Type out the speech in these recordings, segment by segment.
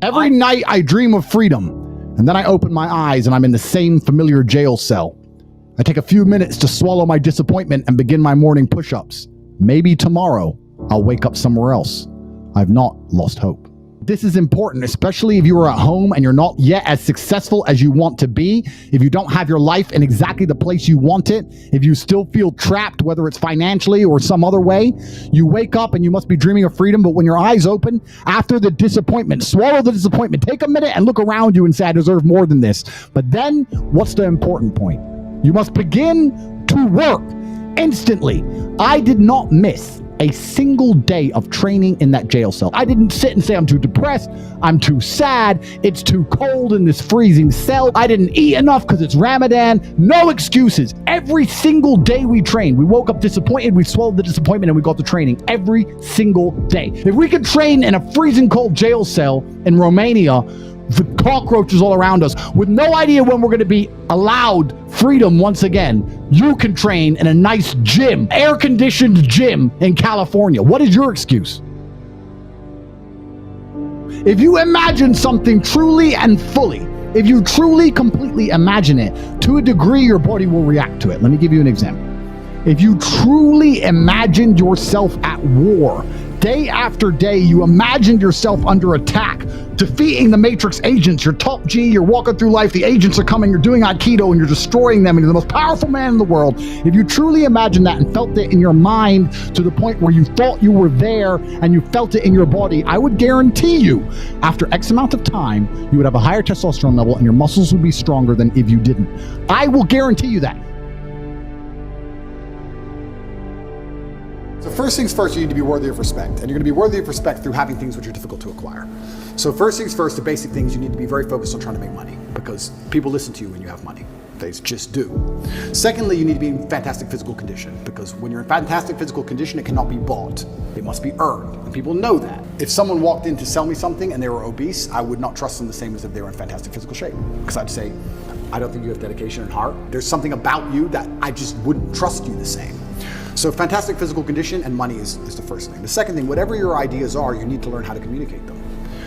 Every night I dream of freedom, and then I open my eyes and I'm in the same familiar jail cell. I take a few minutes to swallow my disappointment and begin my morning push-ups. Maybe tomorrow I'll wake up somewhere else. I've not lost hope. This is important, especially if you are at home and you're not yet as successful as you want to be, if you don't have your life in exactly the place you want it, if you still feel trapped, whether it's financially or some other way. You wake up and you must be dreaming of freedom, but when your eyes open, after the disappointment, swallow the disappointment, take a minute and look around you and say, I deserve more than this. But then, what's the important point? You must begin to work instantly. I did not miss a single day of training in that jail cell. I didn't sit and say, I'm too depressed, I'm too sad, it's too cold in this freezing cell, I didn't eat enough because it's Ramadan. No excuses. Every single day we trained, we woke up disappointed, we swallowed the disappointment, and we got to training every single day. If we could train in a freezing cold jail cell in Romania, the cockroaches all around us, with no idea when we're going to be allowed freedom once again, you can train in a nice gym, air-conditioned gym in California. What is your excuse? If you imagine something truly and fully, if you truly, completely imagine it, to a degree, your body will react to it. Let me give you an example. If you truly imagined yourself at war, day after day, you imagined yourself under attack, defeating the Matrix agents. You're top G, you're walking through life, the agents are coming, you're doing Aikido, and you're destroying them, and you're the most powerful man in the world. If you truly imagined that and felt it in your mind to the point where you thought you were there and you felt it in your body, I would guarantee you, after X amount of time, you would have a higher testosterone level and your muscles would be stronger than if you didn't. I will guarantee you that. So first things first, you need to be worthy of respect. And you're going to be worthy of respect through having things which are difficult to acquire. So first things first, the basic things, you need to be very focused on trying to make money, because people listen to you when you have money. They just do. Secondly, you need to be in fantastic physical condition, because when you're in fantastic physical condition, it cannot be bought. It must be earned, and people know that. If someone walked in to sell me something and they were obese, I would not trust them the same as if they were in fantastic physical shape, because I'd say, I don't think you have dedication and heart. There's something about you that I just wouldn't trust you the same. So fantastic physical condition and money is the first thing. The second thing, whatever your ideas are, you need to learn how to communicate them.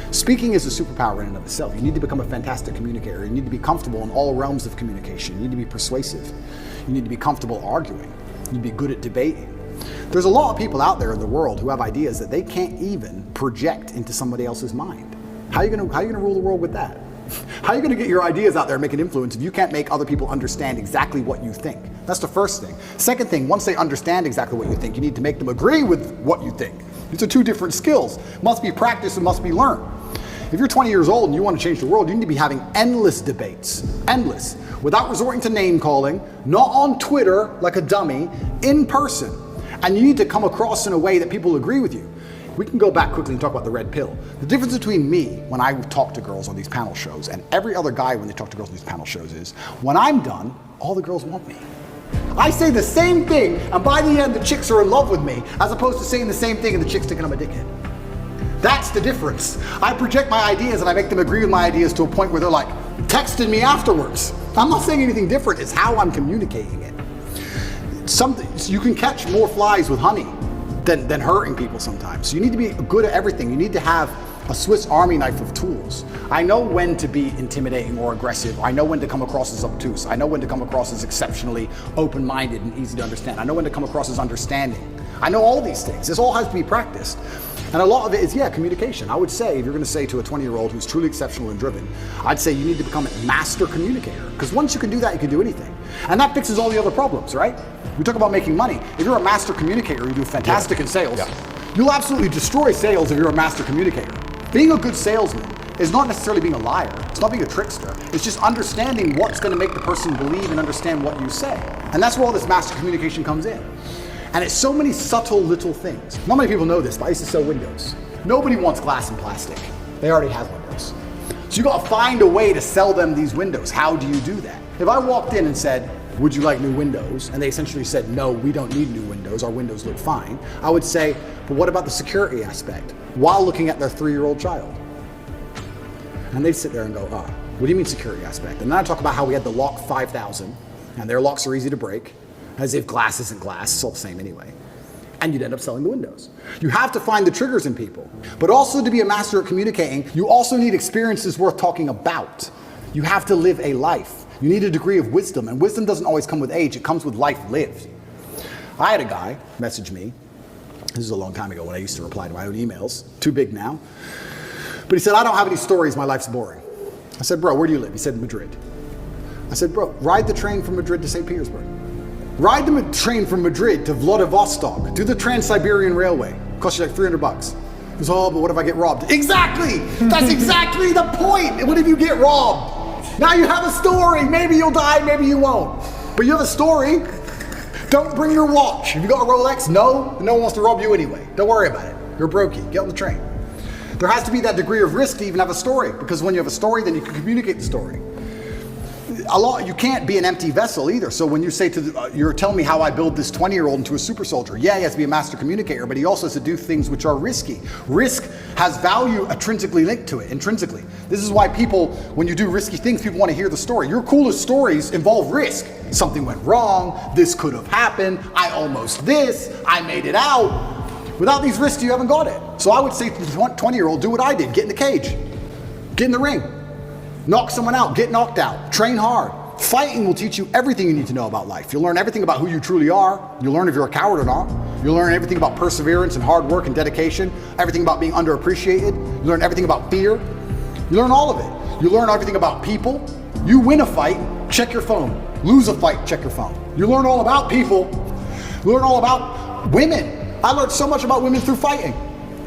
Speaking is a superpower in and of itself. You need to become a fantastic communicator. You need to be comfortable in all realms of communication. You need to be persuasive. You need to be comfortable arguing. You need to be good at debating. There's a lot of people out there in the world who have ideas that they can't even project into somebody else's mind. How are you gonna rule the world with that? How are you going to get your ideas out there and make an influence if you can't make other people understand exactly what you think? That's the first thing. Second thing, once they understand exactly what you think, you need to make them agree with what you think. These are two different skills. Must be practiced and must be learned. If you're 20 years old and you want to change the world, you need to be having endless debates, endless, without resorting to name calling, not on Twitter like a dummy, in person. And you need to come across in a way that people agree with you. We can go back quickly and talk about the red pill. The difference between me when I talk to girls on these panel shows and every other guy when they talk to girls on these panel shows is, when I'm done, all the girls want me. I say the same thing, and by the end the chicks are in love with me, as opposed to saying the same thing and the chicks thinking I'm a dickhead. That's the difference. I project my ideas and I make them agree with my ideas to a point where they're like texting me afterwards. I'm not saying anything different, it's how I'm communicating it. You can catch more flies with honey than hurting people sometimes. So you need to be good at everything. You need to have a Swiss Army knife of tools. I know when to be intimidating or aggressive. I know when to come across as obtuse. I know when to come across as exceptionally open-minded and easy to understand. I know when to come across as understanding. I know all these things. This all has to be practiced. And a lot of it is, communication. I would say, if you're gonna say to a 20-year-old who's truly exceptional and driven, I'd say you need to become a master communicator. Because once you can do that, you can do anything. And that fixes all the other problems, right? We talk about making money. If you're a master communicator, you do fantastic in sales. You'll absolutely destroy sales if you're a master communicator. Being a good salesman is not necessarily being a liar. It's not being a trickster. It's just understanding what's gonna make the person believe and understand what you say. And that's where all this master communication comes in. And it's so many subtle little things. Not many people know this, but I used to sell windows. Nobody wants glass and plastic. They already have windows. So you gotta find a way to sell them these windows. How do you do that? If I walked in and said, would you like new windows? And they essentially said, no, we don't need new windows. Our windows look fine. I would say, but what about the security aspect? While looking at their 3-year-old child. And they'd sit there and go, what do you mean security aspect? And then I talk about how we had the Lock 5000, and their locks are easy to break, as if glass isn't glass, it's all the same anyway. and you'd end up selling the windows. You have to find the triggers in people. But also to be a master at communicating, you also need experiences worth talking about. You have to live a life. You need a degree of wisdom, and wisdom doesn't always come with age, it comes with life lived. I had a guy message me, this is a long time ago when I used to reply to my own emails, too big now, but he said, I don't have any stories, my life's boring. I said, bro, where do you live? He said, Madrid. I said, bro, ride the train from Madrid to St. Petersburg. Ride the train from Madrid to Vladivostok. Do the Trans-Siberian Railway. Costs you like $300. He goes, oh, but what if I get robbed? Exactly! That's exactly the point! What if you get robbed? Now you have a story. Maybe you'll die, maybe you won't. But you have a story. Don't bring your watch. Have you got a Rolex? No one wants to rob you anyway. Don't worry about it. You're brokey. Get on the train. There has to be that degree of risk to even have a story, because when you have a story, then you can communicate the story. You can't be an empty vessel either. So when you say you're telling me how I build this 20-year-old into a super soldier. Yeah, he has to be a master communicator, but he also has to do things which are risky. Risk has value intrinsically linked to it, intrinsically. This is why people, when you do risky things, people want to hear the story. Your coolest stories involve risk. Something went wrong, this could have happened, I almost this, I made it out. Without these risks, you haven't got it. So I would say to the 20-year-old, do what I did. Get in the cage. Get in the ring. Knock someone out, get knocked out, train hard. Fighting will teach you everything you need to know about life. You'll learn everything about who you truly are. You'll learn if you're a coward or not. You'll learn everything about perseverance and hard work and dedication, everything about being underappreciated. You learn everything about fear. You learn all of it. You learn everything about people. You win a fight, check your phone. Lose a fight, check your phone. You learn all about people. You learn all about women. I learned so much about women through fighting.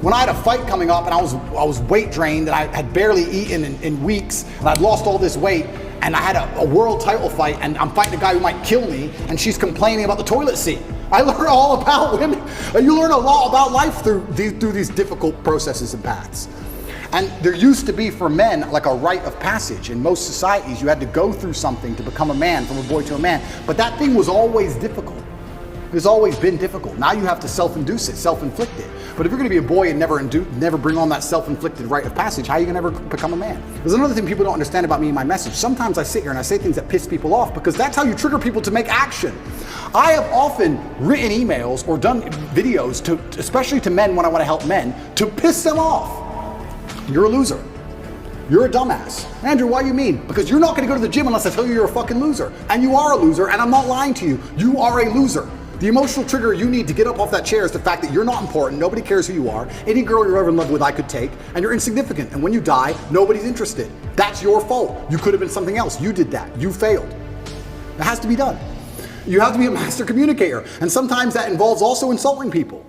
When I had a fight coming up and I was weight drained and I had barely eaten in weeks and I'd lost all this weight and I had a world title fight and I'm fighting a guy who might kill me and she's complaining about the toilet seat. I learned all about women. You learn a lot about life through these difficult processes and paths. And there used to be for men like a rite of passage. In most societies, you had to go through something to become a man, from a boy to a man. But that thing was always difficult. It's always been difficult. Now you have to self-induce it, self-inflict it. But if you're going to be a boy and never bring on that self-inflicted rite of passage, how are you going to ever become a man? There's another thing people don't understand about me and my message. Sometimes I sit here and I say things that piss people off because that's how you trigger people to make action. I have often written emails or done videos, especially to men when I want to help men, to piss them off. You're a loser. You're a dumbass. Andrew, why you mean? Because you're not going to go to the gym unless I tell you you're a fucking loser. And you are a loser, and I'm not lying to you. You are a loser. The emotional trigger you need to get up off that chair is the fact that you're not important, nobody cares who you are, any girl you're ever in love with I could take, and you're insignificant, and when you die, nobody's interested. That's your fault. You could have been something else. You did that. You failed. It has to be done. You have to be a master communicator, and sometimes that involves also insulting people.